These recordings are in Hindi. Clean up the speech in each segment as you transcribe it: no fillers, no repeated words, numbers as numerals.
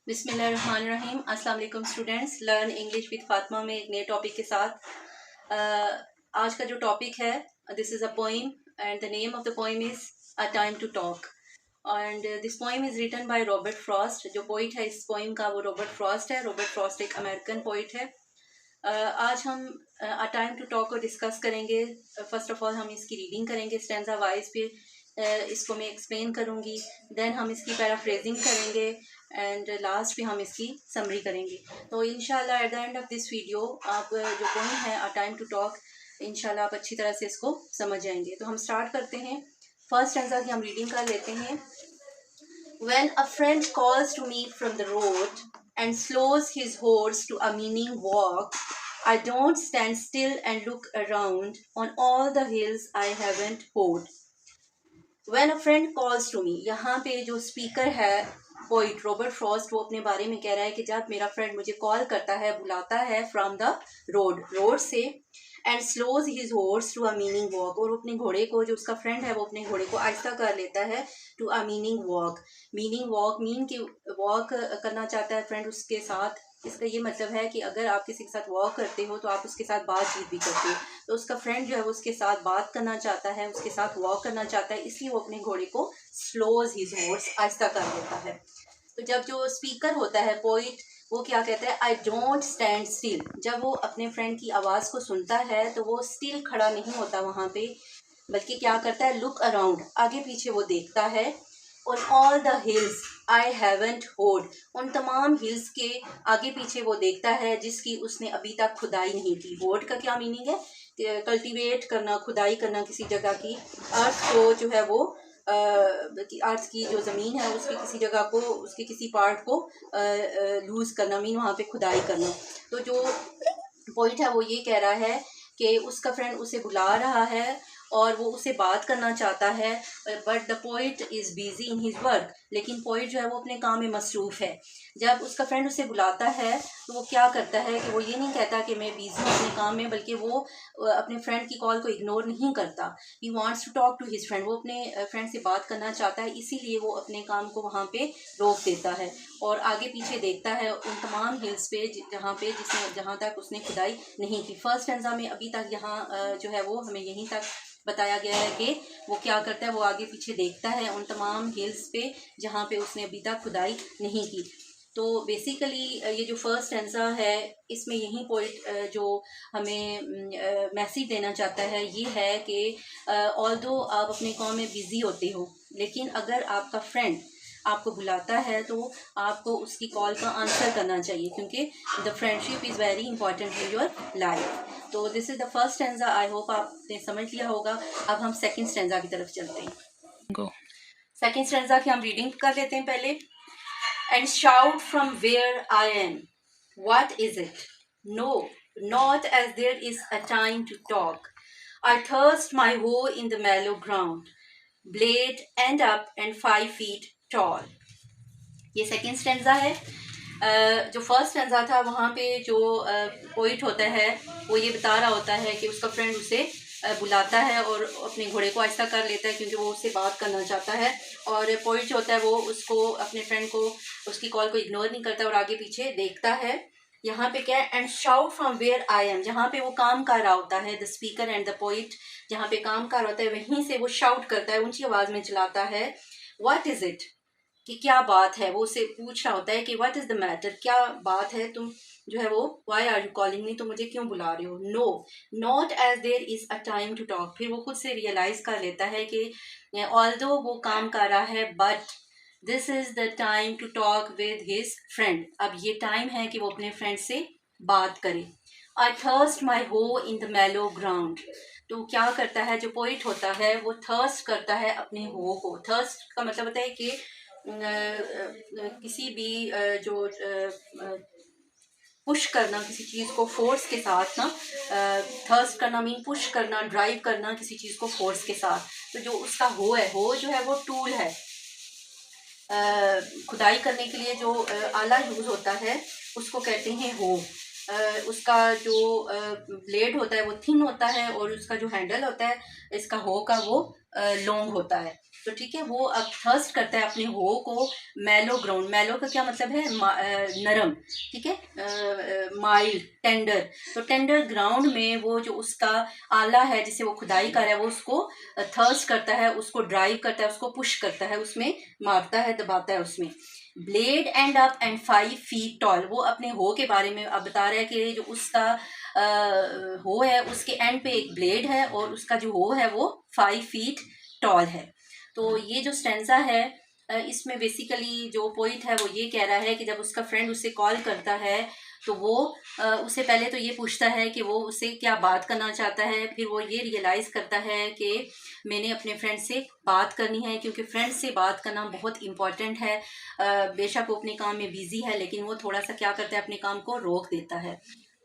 बिस्मिल्लाहिर्रहमानिर्रहीम। अस्सलाम वालेकुम students, learn English with Fatima में एक नए टॉपिक के साथ आज का जो टॉपिक है, this is a poem and the name of the poem is a time to talk and this poem is written by Robert Frost. जो पोइट है इस पोइम का वो रॉबर्ट फ्रॉस्ट है। रॉबर्ट फ्रॉस्ट एक अमेरिकन पोइट है। आज हम अ टाइम टू टॉक को डिस्कस करेंगे। फर्स्ट ऑफ ऑल हम इसकी रीडिंग करेंगे स्टैंजा वाइज, फिर इसको मैं एक्सप्लेन करूँगी, देन हम इसकी पैराफ्रेजिंग करेंगे एंड लास्ट पे हम इसकी समरी करेंगे। तो इंशाल्लाह at the end of this video आप जो पोइम है अ टाइम टू टॉक, इंशाल्लाह आप अच्छी तरह से इसको समझ जाएंगे। तो हम स्टार्ट करते हैं। फर्स्ट स्टैंजा की हम रीडिंग कर लेते हैं। When a friend calls to me from the road and slows his horse to a meaning walk, I don't stand still and look around on all the hills I haven't hoed. When a friend calls to me, यहाँ पे जो स्पीकर है पोइट रॉबर्ट फ्रॉस्ट, वो अपने बारे में कह रहा है कि जब मेरा फ्रेंड मुझे कॉल करता है, बुलाता है फ्रॉम द रोड से, and slows his horse to a meaning walk, और अपने घोड़े को, जो उसका फ्रेंड है वो अपने घोड़े को आहिस्ता कर लेता है to a meaning walk. Meaning walk mean की वॉक करना चाहता है फ्रेंड उसके साथ। इसका ये मतलब है कि अगर आप किसी के साथ वॉक करते हो तो आप उसके साथ बातचीत भी करते हो। तो उसका फ्रेंड जो है वो उसके साथ बात करना चाहता है, उसके साथ वॉक करना चाहता है, इसलिए वो अपने घोड़े को स्लोज हिज हॉर्स, आहिस्ता कर देता है। तो जब जो स्पीकर होता है पोइट, वो क्या कहता है, आई डोंट स्टैंड स्टिल। जब वो अपने फ्रेंड की आवाज़ को सुनता है तो वो स्टिल खड़ा नहीं होता वहाँ पे, बल्कि क्या करता है, लुक अराउंड, आगे पीछे वो देखता है। On all the hills I haven't होड, उन तमाम हिल्स के आगे पीछे वो देखता है जिसकी उसने अभी तक खुदाई नहीं की। होड का क्या मीनिंग है, कल्टीवेट करना, खुदाई करना किसी जगह की। अर्थ को जो है वो अर्थ की जो ज़मीन है उसकी किसी जगह को, उसके किसी पार्ट को लूज़ करना, मीन वहाँ पे खुदाई करना। तो जो पॉइंट है वो ये कह रहा है कि उसका फ्रेंड उसे बुला रहा है और वो उसे बात करना चाहता है, but the poet is busy in his work, लेकिन पोइट जो है वो अपने काम में मसरूफ़ है। जब उसका फ्रेंड उसे बुलाता है तो वो क्या करता है कि वो ये नहीं कहता कि मैं बिजी हूँ अपने काम में, बल्कि वो अपने फ्रेंड की कॉल को इग्नोर नहीं करता। He wants to talk to his friend, वो अपने फ्रेंड से बात करना चाहता है, इसीलिए वो अपने काम को वहाँ पे रोक देता है और आगे पीछे देखता है उन तमाम हिल्स पे जहाँ तक उसने खुदाई नहीं की। फर्स्ट स्टैंजा में अभी तक यहाँ जो है वो हमें यहीं तक बताया गया है कि वो क्या करता है, वो आगे पीछे देखता है उन तमाम हिल्स पे जहाँ पे उसने अभी तक खुदाई नहीं की। तो बेसिकली ये जो फर्स्ट स्टैंजा है, इसमें यही पॉइंट जो हमें मैसेज देना चाहता है ये है कि ऑल्दो आप अपने काम में बिज़ी होते हो, लेकिन अगर आपका फ्रेंड आपको बुलाता है तो आपको उसकी कॉल का आंसर करना चाहिए, क्योंकि the friendship is very important for your life. तो this is the first stanza, I hope आपने समझ लिया होगा। अब हम सेकंड स्टैंजा की तरफ चलते हैं। गो। सेकंड स्टैंजा की हम रीडिंग कर लेते हैं पहले। And shout from where I am, what is it, no not as there is a time to talk, I thirst my hoe in the mellow ground, blade end up and 5 feet tall। ये सेकंड स्टैंजा है। जो फर्स्ट स्टैंजा था वहाँ पे जो पोइट होता है वो ये बता रहा होता है कि उसका फ्रेंड उसे बुलाता है और अपने घोड़े को आहिस्ता कर लेता है क्योंकि वो उससे बात करना चाहता है, और पोइट जो होता है वो उसको, अपने फ्रेंड को, उसकी कॉल को इग्नोर नहीं करता और आगे पीछे देखता है। यहाँ पे क्या है, and shout from where I am, जहाँ पे वो काम कर रहा होता है, the speaker and the poet जहाँ पे काम कर रहा होता है वहीं से वो शाउट करता है, ऊंची आवाज़ में चिल्लाता है, व्हाट इज़ इट, कि क्या बात है। वो उसे पूछ रहा होता है कि व्हाट इज़ द मैटर, क्या बात है, तुम जो है वो, why are you calling me, तुम मुझे क्यों बुला रहे हो। No not as there is a time to talk, फिर वो खुद से रियलाइज़ कर लेता है कि ऑल्दो वो काम कर रहा है, but this is the time to talk with his friend, अब ये टाइम है कि वो अपने फ्रेंड से बात करे। आई थर्स्ट माई हो इन द mellow ग्राउंड, तो क्या करता है जो पोइट होता है वो थर्स्ट करता है अपने हो को। थर्स्ट का मतलब होता है कि किसी भी जो पुश करना किसी चीज़ को फोर्स के साथ ना, थर्स्ट करना मीन पुश करना, ड्राइव करना किसी चीज़ को फोर्स के साथ। तो जो उसका हो है, हो जो है वो टूल है, खुदाई करने के लिए जो आला यूज़ होता है उसको कहते हैं हो। उसका जो ब्लेड होता है वो थिन होता है और उसका जो हैंडल होता है इसका हो का वो लॉन्ग होता है। तो ठीक है, वो अब थर्स्ट करता है अपने हो को मैलो ग्राउंड। मैलो का क्या मतलब है? नरम, ठीक है, माइल्ड, टेंडर। तो टेंडर ग्राउंड में वो जो उसका आला है जिसे वो खुदाई कर रहा है, वो उसको थर्स्ट करता है, उसको ड्राइव करता है, उसको पुश करता है, उसमें मारता है, दबाता है उसमें। Blade and up and 5 feet tall. वो अपने हो के बारे में अब बता रहा है कि जो उसका हो है उसके एंड पे एक ब्लेड है और उसका जो हो है वो 5 feet टॉल है। तो ये जो स्टेंजा है इसमें बेसिकली जो पोइट है वो ये कह रहा है कि जब उसका फ्रेंड उसे कॉल करता है तो वो उससे पहले तो ये पूछता है कि वो उससे क्या बात करना चाहता है, फिर वो ये रियलाइज़ करता है कि मैंने अपने फ्रेंड से बात करनी है, क्योंकि फ्रेंड से बात करना बहुत इम्पॉर्टेंट है। बेशक वो अपने काम में बिजी है लेकिन वो थोड़ा सा क्या करता है, अपने काम को रोक देता है।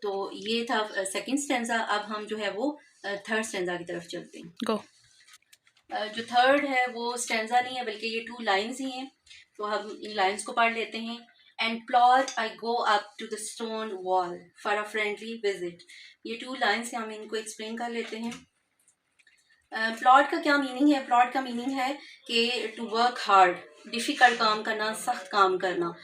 तो ये था सेकंड स्टेंजा। अब हम जो है वो थर्ड स्टेंजा की तरफ चलते हैं। गो। जो थर्ड है वो स्टेंजा नहीं है बल्कि ये 2 लाइन्स ही हैं। तो हम इन लाइन्स को पढ़ लेते हैं। And plod I go up to the stone wall for a friendly visit. ये 2 लाइन्स हैं, हम इनको एक्सप्लेन कर लेते हैं। प्लॉट का क्या मीनिंग है? प्लॉट का मीनिंग है कि टू वर्क हार्ड, डिफ़िकल्ट काम करना, सख्त काम करना।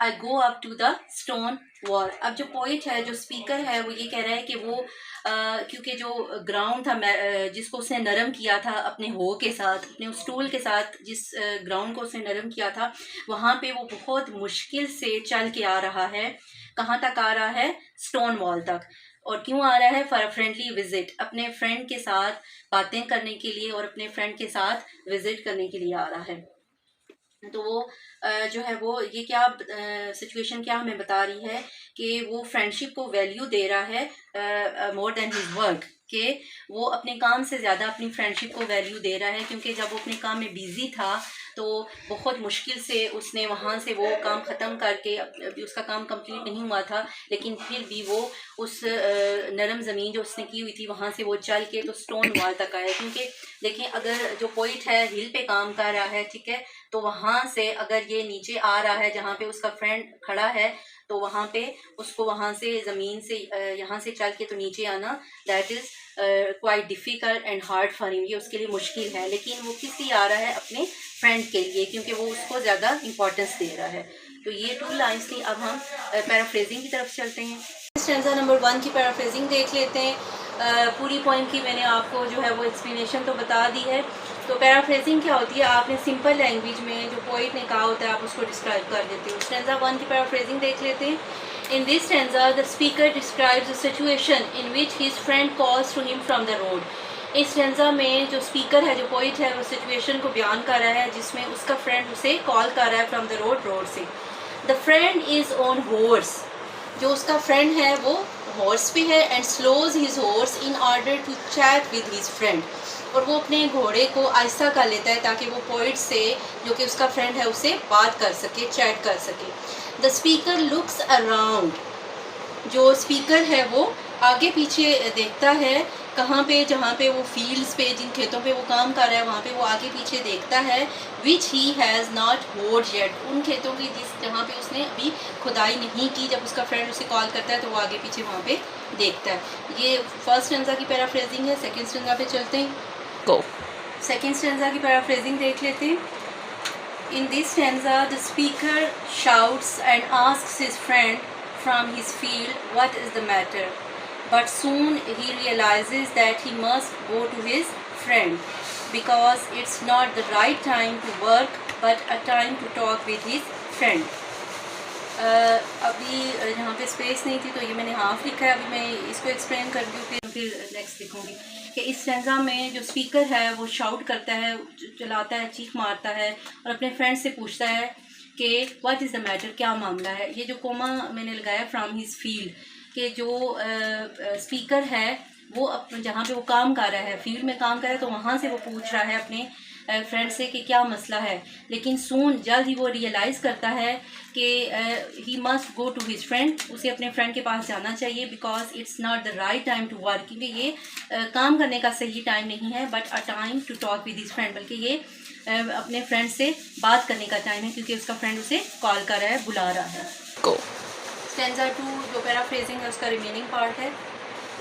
I go up to the stone wall. अब जो पोइट है, जो स्पीकर है, वो ये कह रहा है कि वो क्योंकि जो ग्राउंड था जिसको उसने नरम किया था अपने हो के साथ, अपने उस टूल के साथ जिस ग्राउंड को उसने नरम किया था, वहाँ पे वो बहुत मुश्किल से चल के आ रहा है। कहाँ तक आ रहा है? स्टोन वॉल तक। और क्यों आ रहा है? फॉर अ फ्रेंडली विजिट, अपने फ्रेंड के साथ बातें करने के लिए और अपने फ्रेंड के साथ विजिट करने के लिए आ रहा है। तो वो जो है वो ये क्या सिचुएशन क्या हमें बता रही है कि वो फ्रेंडशिप को वैल्यू दे रहा है मोर देन हिज वर्क, कि वो अपने काम से ज़्यादा अपनी फ्रेंडशिप को वैल्यू दे रहा है। क्योंकि जब वो अपने काम में बिजी था तो बहुत मुश्किल से उसने वहाँ से वो काम ख़त्म करके, अभी उसका काम कंप्लीट नहीं हुआ था लेकिन फिर भी वो उस नरम ज़मीन जो उसने की हुई थी वहाँ से वो चल के तो स्टोन वॉल तक आया। क्योंकि देखें, अगर जो पोइट है हिल पे काम कर रहा है, ठीक है, तो वहाँ से अगर ये नीचे आ रहा है जहाँ पे उसका फ्रेंड खड़ा है, तो वहाँ पे उसको वहाँ से ज़मीन से यहाँ से चल के तो नीचे आना, that is quite difficult and hard for him. ये उसके लिए मुश्किल है, लेकिन वो किस लिए आ रहा है? अपने फ्रेंड के लिए, क्योंकि वो उसको ज़्यादा इंपॉर्टेंस दे रहा है। तो ये 2 लाइन्स थी। अब हम पैराफ्रेजिंग की तरफ चलते हैं। स्टेंजा नंबर 1 की पैराफ्रेजिंग देख लेते हैं। पूरी पॉइंट की मैंने आपको जो है वो एक्सप्लेनेशन तो बता दी है। तो पैराफ्रेजिंग क्या होती है? आपने सिंपल लैंग्वेज में जो पोइट ने कहा होता है आप उसको डिस्क्राइब कर देते हो। स्टेंजा 1 की पैराफ्रेजिंग देख लेते हैं। In this stanza, the speaker describes a situation in which his friend calls to him from the road. इस स्टेंजा में जो स्पीकर है, जो पोइट है, वो सिचुएशन को बयान कर रहा है जिसमें उसका फ्रेंड उसे कॉल कर रहा है फ्रॉम द रोड से। The friend is on horse. जो उसका फ्रेंड है वो हॉर्स पे है and slows his horse in order to chat with his friend. और वो अपने घोड़े को आहिस्ता कर लेता है ताकि वो पोइट से, जो कि उसका फ्रेंड है, उससे बात कर सके, चैट कर सके। The speaker looks around. जो स्पीकर है वो आगे पीछे देखता है। कहाँ पे? जहाँ पे वो फील्ड्स पे, जिन खेतों पे वो काम कर रहा है वहाँ पे वो आगे पीछे देखता है। विच ही हैज़ नॉट होड येट। उन खेतों की जहाँ पे उसने अभी खुदाई नहीं की, जब उसका फ्रेंड उसे कॉल करता है तो वो आगे पीछे वहाँ पे देखता है। ये फर्स्ट स्टेंजा की पैराफ्रेजिंग है। सेकेंड स्टेंजा पे चलते हैं। गो। सेकेंड स्टेंजा की पैराफ्रेजिंग देख लेते हैं। In this stanza, the speaker shouts and asks his friend from his field what is the matter, but soon he realizes that he must go to his friend because it's not the right time to work but a time to talk with his friend. अभी यहाँ पे स्पेस नहीं थी तो ये मैंने हाफ लिखा है। अभी मैं इसको एक्सप्लेन कर दूँ फिर नेक्स्ट लिखूँगी कि इस स्टेंजा में जो स्पीकर है वो शाउट करता है, चलाता है, चीख मारता है और अपने फ्रेंड से पूछता है कि व्हाट इज़ द मैटर, क्या मामला है। ये जो कोमा मैंने लगाया फ्रॉम हिज फील्ड, कि जो स्पीकर है वो जहाँ पे वो काम कर रहा है, फील्ड में काम कर रहा है, तो वहाँ से वो पूछ रहा है अपने फ्रेंड से कि क्या मसला है। लेकिन सून, जल्द ही वो रियलाइज़ करता है कि he must go to his friend, उसे अपने फ्रेंड के पास जाना चाहिए, because it's not the right time to work, क्योंकि ये काम करने का सही टाइम नहीं है, but a time to talk with his friend, बल्कि ये अपने फ्रेंड से बात करने का टाइम है, क्योंकि उसका फ्रेंड उसे कॉल कर रहा है, बुला रहा है। स्टेंजा 2 जो पैराफ्रेजिंग है उसका रिमेनिंग पार्ट है।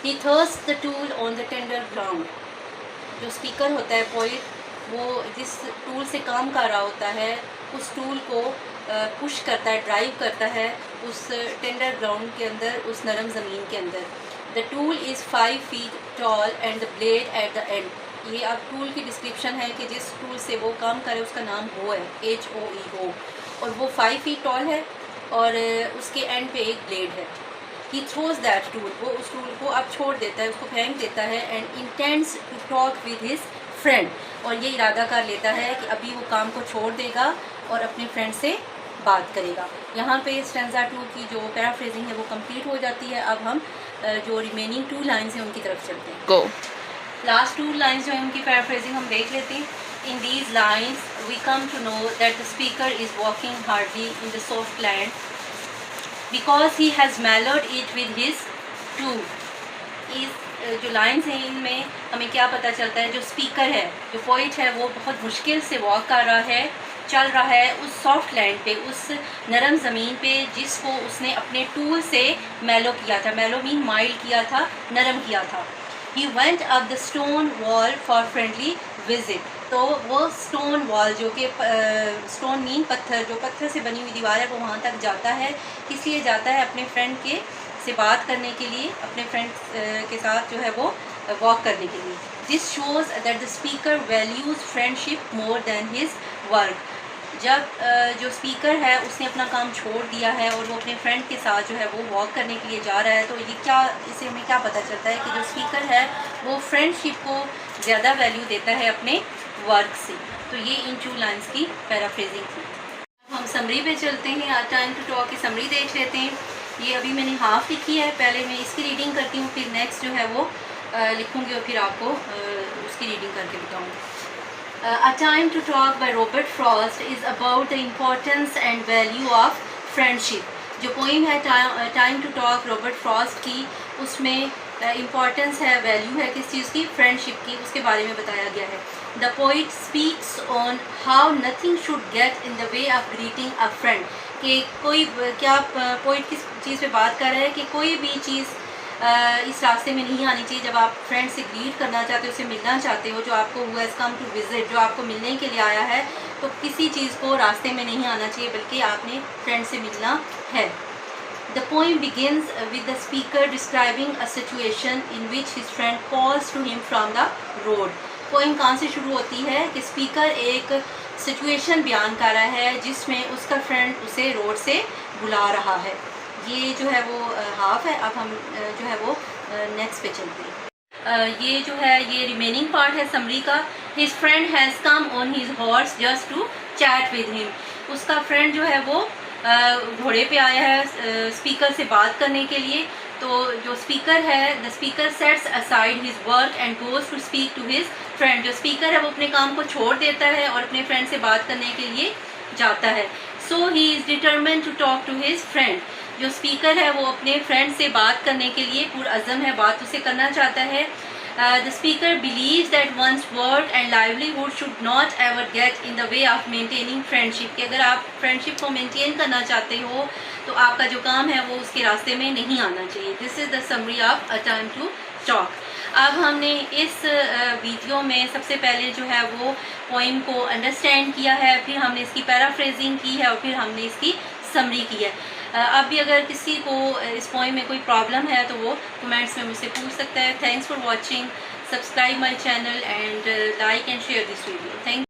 He thirst the tool on the tender ground. जो स्पीकर होता है, पोइट, वो जिस टूल से काम कर रहा होता है उस टूल को पुश करता है, ड्राइव करता है उस टेंडर ग्राउंड के अंदर, उस नरम ज़मीन के अंदर। The tool is 5 feet tall and the blade at the end. ये अब टूल की डिस्क्रिप्शन है कि जिस टूल से वो काम करे उसका नाम हो है, HOE हो, और वो 5 feet टॉल है और उसके एंड पे एक ब्लेड है। ही थ्रोज दैट टूल, वो उस टूल को अब छोड़ देता है, उसको फेंक देता है। And intends to talk with his friend, और ये इरादा कर लेता है कि अभी वो काम को छोड़ देगा और अपने फ्रेंड से बात करेगा। यहाँ पे स्टेंजा 2 की जो पैराफ्रेजिंग है वो कंप्लीट हो जाती है। अब हम जो रिमेनिंग 2 लाइन्स हैं उनकी तरफ चलते हैं। गो। लास्ट 2 लाइन्स जो है उनकी पैराफ्रेजिंग हम देख लेते हैं। In these lines we come to know that the speaker is walking hardly in the soft land because he has mellowed it with his tool. इस जो लाइन्स हैं इनमें हमें क्या पता चलता है, जो स्पीकर है, जो पोइट है, वो बहुत मुश्किल से वॉक कर रहा है, चल रहा है उस सॉफ्ट लैंड पे, उस नरम ज़मीन पे जिसको उसने अपने टूल से मेलो किया था। मेलो मीन माइल्ड किया था, नरम किया था। He went up the stone wall for friendly visit. तो वो स्टोन वॉल जो कि स्टोन मीन पत्थर, जो पत्थर से बनी हुई दीवार है, वो वहाँ तक जाता है। किस लिए जाता है? अपने फ्रेंड के से बात करने के लिए, अपने फ्रेंड के साथ जो है वो वॉक करने के लिए। This shows that the speaker values friendship more than his work. जब जो स्पीकर है उसने अपना काम छोड़ दिया है और वो अपने फ्रेंड के साथ जो है वो वॉक करने के लिए जा रहा है, तो ये क्या, इससे हमें क्या पता चलता है कि जो स्पीकर है वो फ्रेंडशिप को ज़्यादा वैल्यू देता है अपने वर्क से। तो ये इन 2 लाइन्स की पैराफ्रेजिंग थी। हम समरी पे चलते हैं। आज टाइम टू टॉक की समरी देख लेते हैं। ये अभी मैंने हाफ लिखी है, पहले मैं इसकी रीडिंग करती हूँ, फिर नेक्स्ट जो है वो लिखूँगी और फिर आपको उसकी रीडिंग करके बताऊँगी। A Time to Talk by Robert Frost is about the importance and value of friendship. जो पोइम है time to talk Robert Frost की, उसमें इम्पॉर्टेंस है, वैल्यू है किस चीज़ की? फ्रेंडशिप की, उसके बारे में बताया गया है। The poet speaks on how nothing should get in the way of greeting a friend. कि कोई क्या पोइट किस चीज़ पे बात कर रहा है कि कोई भी चीज़ इस रास्ते में नहीं आनी चाहिए। जब आप फ्रेंड से ग्रीट करना चाहते हो, उससे मिलना चाहते हो, जो आपको हुआ कम टू विजिट, जो आपको मिलने के लिए आया है, तो किसी चीज़ को रास्ते में नहीं आना चाहिए, बल्कि आपने फ्रेंड से मिलना है। The poem begins with the speaker describing a situation in which his friend calls to him from the road. Poem कहाँ से शुरू होती है कि स्पीकर एक सिचुएशन बयान कर रहा है जिसमें उसका फ्रेंड उसे रोड से बुला रहा है। ये जो है वो हाफ है। अब हम जो है वो नेक्स्ट पे चलते हैं। ये जो है ये रिमेनिंग पार्ट है समरी का। His friend has come on his horse just to chat with him. उसका फ्रेंड जो है वो घोड़े पे आया है स्पीकर से बात करने के लिए। तो जो स्पीकर है, the speaker sets aside his work and goes to speak to his friend. जो स्पीकर है वो अपने काम को छोड़ देता है और अपने फ्रेंड से बात करने के लिए जाता है। So he is determined to talk to his friend. जो स्पीकर है वो अपने फ्रेंड से बात करने के लिए पुरअज़म है, बात उसे करना चाहता है। The speaker believes that one's work and livelihood should not ever get in the way of maintaining friendship. कि अगर आप फ्रेंडशिप को मेंटेन करना चाहते हो तो आपका जो काम है वो उसके रास्ते में नहीं आना चाहिए। This is the summary of a time to talk. अब हमने इस वीडियो में सबसे पहले जो है वो पोइम को अंडरस्टैंड किया है, फिर हमने इसकी पैराफ्रेजिंग की है और फिर हमने इसकी समरी की है। अब भी अगर किसी को इस पोइम में कोई प्रॉब्लम है तो वो कमेंट्स में मुझसे पूछ सकता है। Thanks for watching, subscribe my channel and like and share this video. Thank